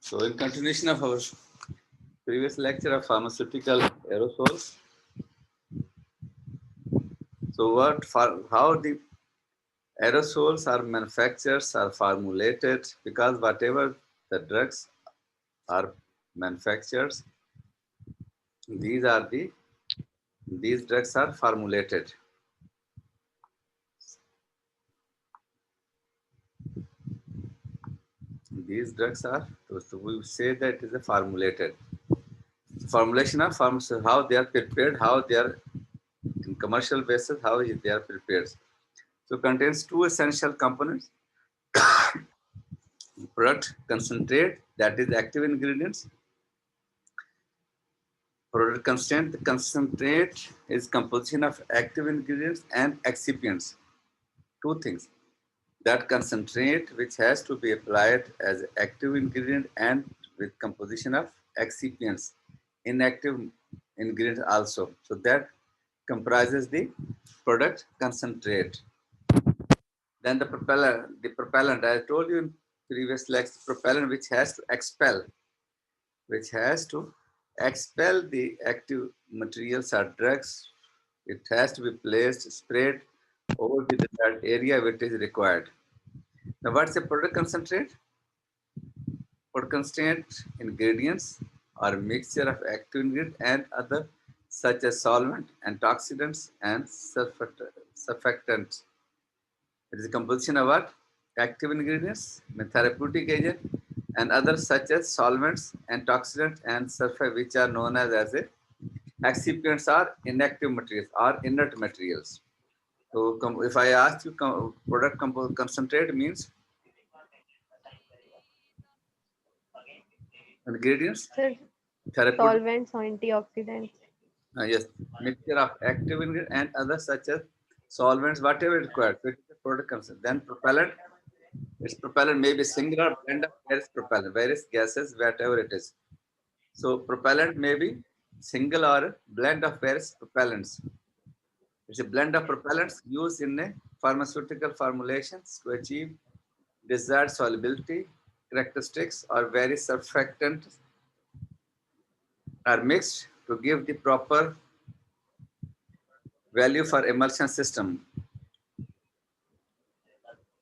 So, in continuation of our previous lecture of pharmaceutical aerosols, so how the aerosols are manufactured, are formulated, because whatever the drugs are manufactured, these drugs are formulated. These drugs are, so we say that it is a formulated. Formulation of pharmaceutical, how they are prepared, how they are in commercial basis, how they are prepared. So contains two essential components: product concentrate, that is active ingredients. Product concentrate is composition of active ingredients and excipients. Two things. That concentrate which has to be applied as active ingredient and with composition of excipients, inactive ingredients also. So that comprises the product concentrate. Then the propellant, I told you in previous lecture, propellant which has to expel the active materials or drugs. It has to be placed, sprayed over the desired area which is required. Now, what's a product concentrate? Product concentrate ingredients are a mixture of active ingredient and other such as solvent, antioxidants, and surfactants. It is a composition of what? Active ingredients, therapeutic agent, and others such as solvents, antioxidants, and sulfur, which are known as a excipients are inactive materials or inert materials. So if I ask you product concentrate means ingredients, Sir, therapeutic, solvents, antioxidants. yes, mixture of active ingredient and others such as solvents, whatever required. So it is a product concentrate. Then propellant, its propellant may be single or blend of various propellant, various gases, whatever it is. So propellant may be single or blend of various propellants. It's a blend of propellants used in a pharmaceutical formulations to achieve desired solubility, characteristics, or various surfactants are mixed to give the proper value for emulsion system.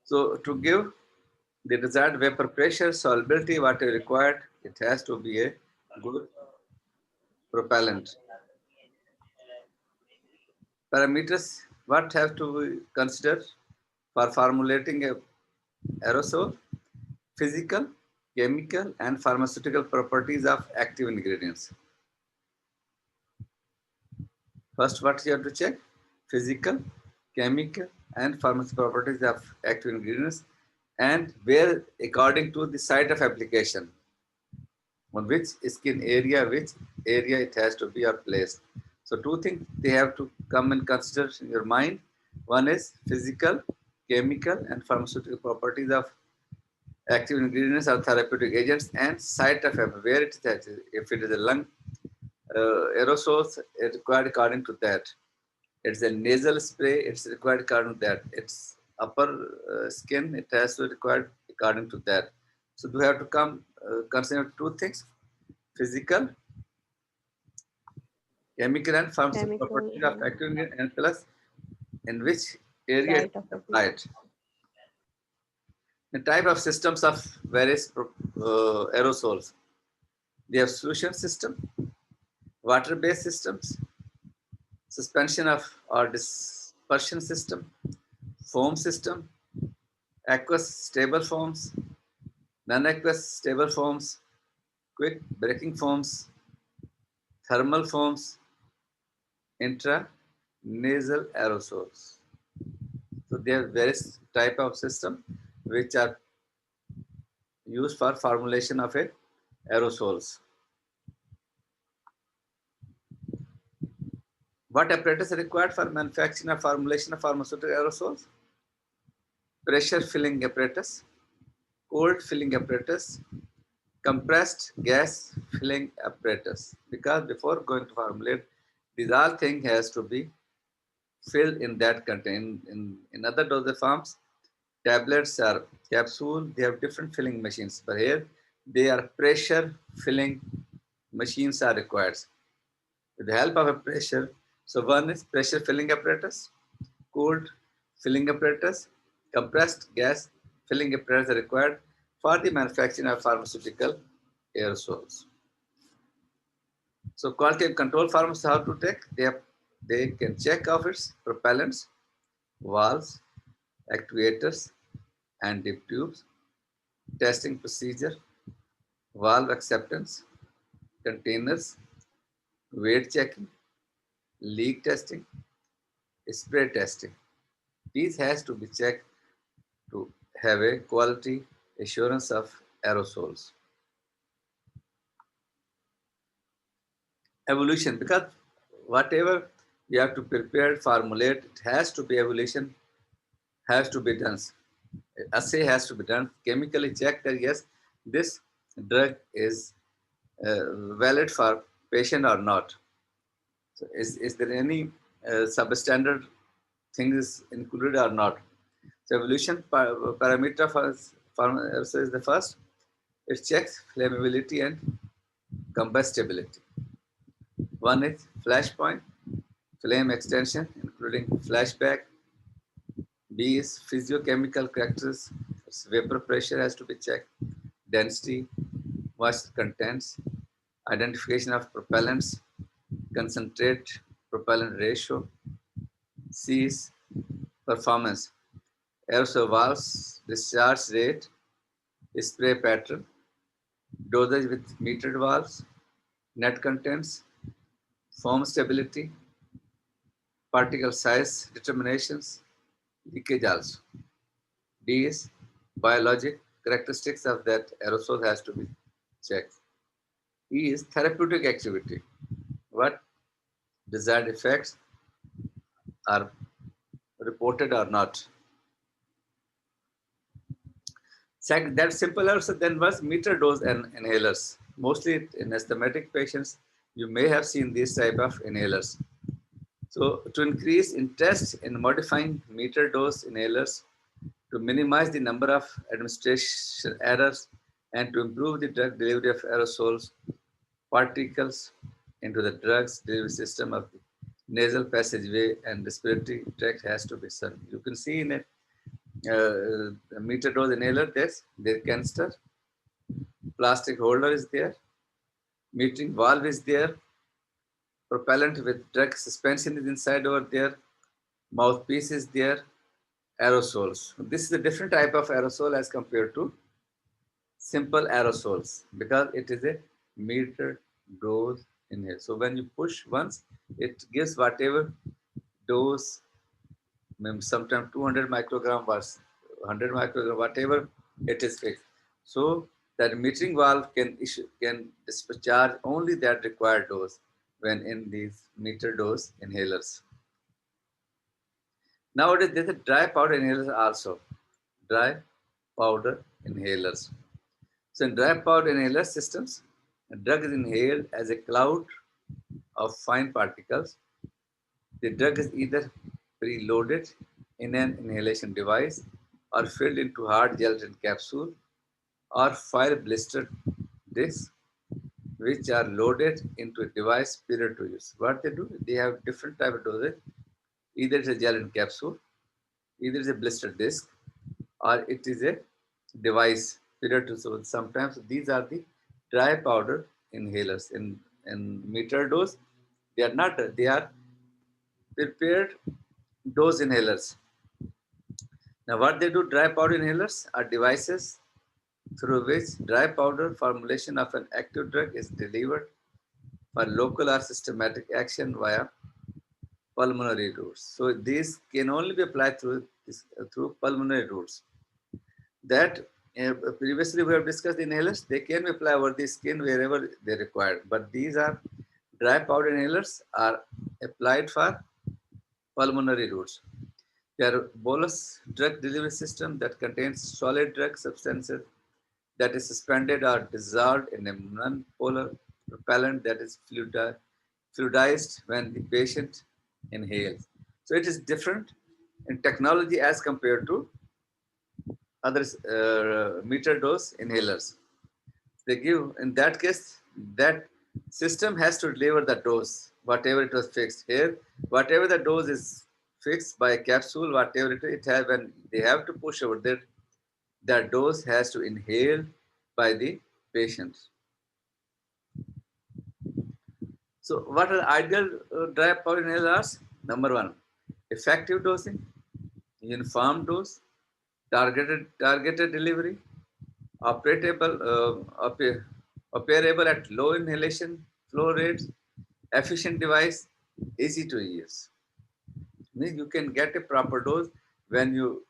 So to give the desired vapor pressure, solubility, what is required, it has to be a good propellant. Parameters, what have to be considered for formulating a aerosol? Physical, chemical, and pharmaceutical properties of active ingredients. First, what you have to check? Physical, chemical, and pharmaceutical properties of active ingredients, and where according to the site of application, on which skin area, which area it has to be placed. So two things they have to come and consider in your mind. One is physical, chemical, and pharmaceutical properties of active ingredients or therapeutic agents and site of where it is at. If it is a lung aerosols, it's required according to that. It's a nasal spray, it's required according to that. It's upper skin, it has to be required according to that. So we have to come consider two things: physical, chemical, and pharmaceutical Chemical properties of and active ingredient, and plus in which area it site of is applied. application. The type of systems of various aerosols. They have solution system, water-based systems, suspension of or dispersion system, foam system, aqueous stable forms, non-aqueous stable forms, quick breaking forms, thermal forms, intranasal aerosols. So there are various type of system which are used for formulation of a aerosols. What apparatus is required for manufacturing or formulation of pharmaceutical aerosols? Pressure filling apparatus, cold filling apparatus, compressed gas filling apparatus. Because before going to formulate, these all things has to be filled in that contain. In other dosage forms, tablets or capsule, they have different filling machines. But here, They are pressure filling machines are required. With the help of a pressure, so one is pressure filling apparatus, cooled filling apparatus, compressed gas filling apparatus are required for the manufacturing of pharmaceutical aerosols. So quality and control pharmacists how to take? They can check of its propellants, valves, actuators, and dip tubes, testing procedure, valve acceptance, containers, weight checking, leak testing, spray testing. These has to be checked to have a quality assurance of aerosols. Evolution, because whatever you have to prepare, formulate, it has to be evolution, has to be done. Assay has to be done, chemically check that yes, this drug is valid for patient or not. So is there any substandard things included or not? So evolution parameter for is the first. It checks flammability and combustibility. One is flash point, flame extension, including flashback. B is physiochemical characters. Its vapor pressure has to be checked. Density, moisture contents, identification of propellants, concentrate propellant ratio. C is performance, aerosol valves, discharge rate, spray pattern, dosage with metered valves, net contents, foam stability, particle size determinations, leakage also. D is biologic characteristics of that aerosol has to be checked. E is therapeutic activity. What desired effects are reported or not. Second, that simple also then was meter dose and inhalers. Mostly in asthmatic patients, you may have seen these type of inhalers. So to increase interest in modifying meter dose inhalers, to minimize the number of administration errors, and to improve the drug delivery of aerosols, particles into the drugs delivery system of the nasal passageway and respiratory tract has to be done. You can see in a meter dose inhaler, their canister, plastic holder is there, metering valve is there, propellant with drug suspension is inside over there, mouthpiece is there, aerosols. This is a different type of aerosol as compared to simple aerosols because it is a metered dose in here. So when you push once, it gives whatever dose, sometimes 200 microgram or 100 microgram, whatever it is fixed. So that metering valve can discharge only that required dose when in these meter dose inhalers. Nowadays, there's a dry powder inhalers also. Dry powder inhalers. So in dry powder inhaler systems, a drug is inhaled as a cloud of fine particles. The drug is either preloaded in an inhalation device or filled into hard gelatin capsule or fire blistered discs which are loaded into a device period to use. What they do, they have different type of dosage. Either it's a gelatin capsule, either it's a blistered disc, or it is a device period to. So sometimes these are the dry powder inhalers in meter dose. They are not. They are prepared dose inhalers. Now, what they do, dry powder inhalers are devices through which dry powder formulation of an active drug is delivered for local or systematic action via pulmonary routes. So these can only be applied through pulmonary routes. That previously we have discussed inhalers, they can be applied over the skin wherever they required. But these are dry powder inhalers are applied for pulmonary routes. They are bolus drug delivery system that contains solid drug substances that is suspended or dissolved in a non-polar propellant that is fluidized when the patient inhales. So it is different in technology as compared to other meter dose inhalers. They give, in that case, that system has to deliver the dose, whatever it was fixed. Here, whatever the dose is fixed by a capsule, whatever it has, when they have to push over there, that dose has to inhale by the patient. So, what are the ideal dry powder inhalers? Number one, effective dosing, uniform dose, targeted delivery, operable, operable at low inhalation flow rates, efficient device, easy to use. Means you can get a proper dose when you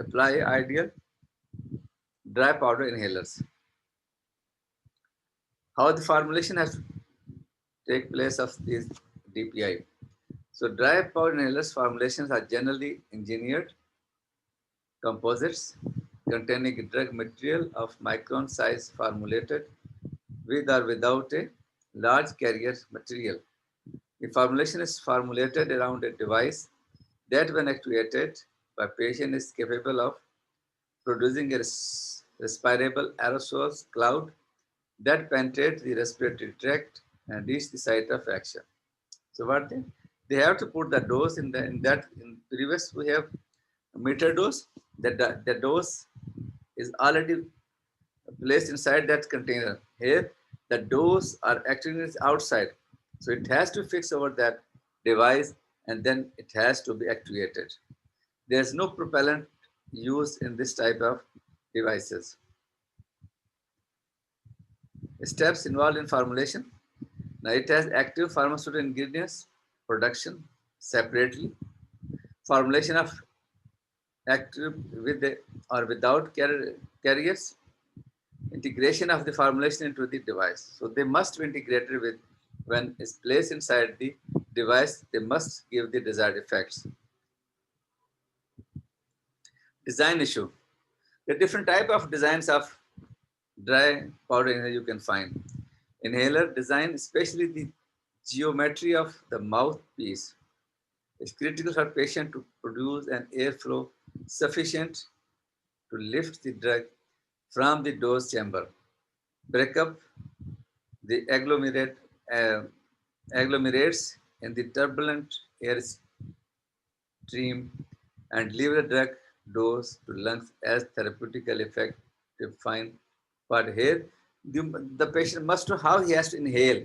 apply ideal dry powder inhalers. How the formulation has to take place of these DPI. So dry powder inhalers formulations are generally engineered composites containing drug material of micron size formulated with or without a large carrier material. The formulation is formulated around a device that, when activated by patient, is capable of producing a respirable aerosol cloud that penetrates the respiratory tract and reach the site of action. So what they have to put the dose in previous we have meter dose. The dose is already placed inside that container. Here, the doors are actually outside. So it has to fix over that device and then it has to be actuated. There's no propellant used in this type of devices. Steps involved in formulation. Now it has active pharmaceutical ingredients, production separately, formulation of active with or without carriers, integration of the formulation into the device. So they must be integrated with, when it's placed inside the device, they must give the desired effects. Design issue. The different type of designs of dry powder inhaler you can find. Inhaler design, especially the geometry of the mouthpiece, is critical for patient to produce an airflow sufficient to lift the drug from the dose chamber. Break up the uh, agglomerates in the turbulent air stream and leave the drug dose to lungs as therapeutically effective. Fine. But here, the patient must know how he has to inhale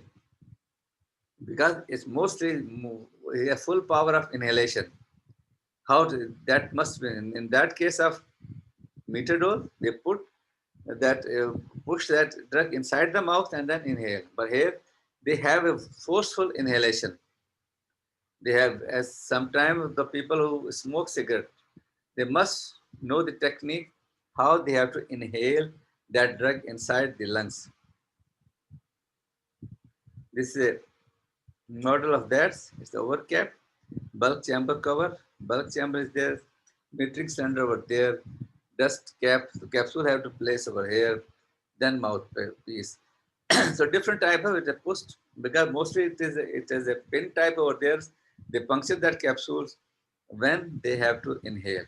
because it's mostly a full power of inhalation. That must be in that case of metadol, they put that push that drug inside the mouth and then inhale. But here, they have a forceful inhalation. They have, as sometimes the people who smoke cigarette, they must know the technique how they have to inhale that drug inside the lungs. This is a model of that. It's the overcap, bulk chamber cover. Bulk chamber is there, metric cylinder over there, dust cap. The capsule have to place over here, then mouthpiece. So different type of it is pushed because mostly it is a pin type over there. They puncture that capsules when they have to inhale.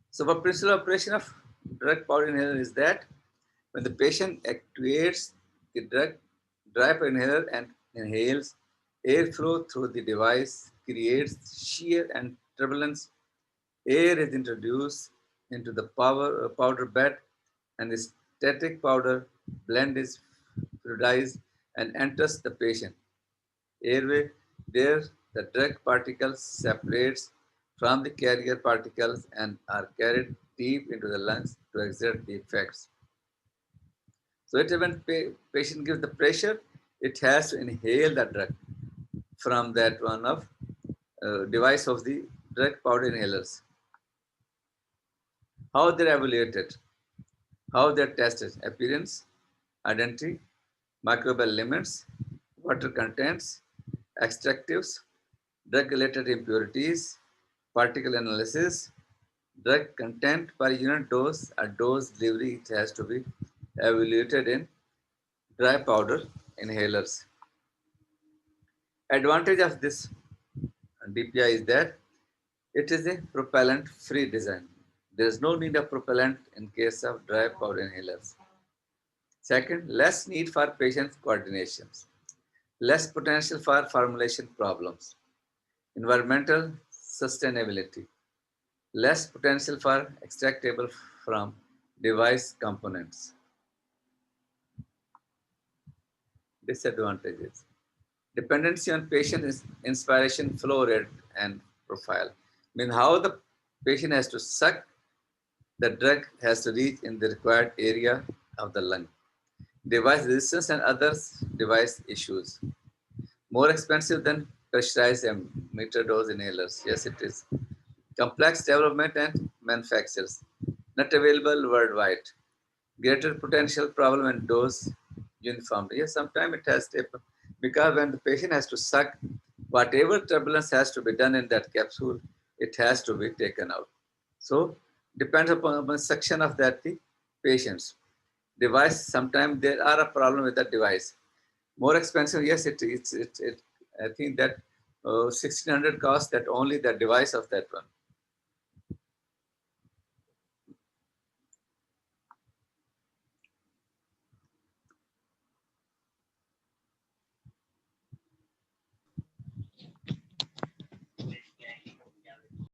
So the principal operation of drug powder inhaler is that when the patient actuates the dry powder inhaler and inhales, airflow through the device creates shear and turbulence. Air is introduced into the powder bed and the static powder blend is fluidized and enters the patient airway. There, the drug particles separates from the carrier particles and are carried deep into the lungs to exert the effects. So it when patient gives the pressure, it has to inhale the drug from that one of device of the drug powder inhalers. How they're evaluated, how they're tested: appearance, identity, microbial limits, water contents, extractives, drug-related impurities, particle analysis, drug content per unit dose, a dose delivery, it has to be evaluated in dry powder inhalers. Advantage of this DPI is that it is a propellant-free design. There is no need of propellant in case of dry powder inhalers. Second, less need for patient coordinations, less potential for formulation problems, environmental sustainability, less potential for extractable from device components. Disadvantages. Dependency on patient inspiration flow rate and profile. Mean how the patient has to suck, the drug has to reach in the required area of the lung. Device resistance and others device issues. More expensive than pressurized and meter dose inhalers. Yes, it is. Complex development and manufacturers. Not available worldwide. Greater potential problem and dose uniformity. Yes, sometimes it has to, because when the patient has to suck, whatever turbulence has to be done in that capsule, it has to be taken out. So depends upon the section of that the patients. Device, sometimes there are a problem with the device. More expensive, yes, I think that 1600 cost that only the device of that one.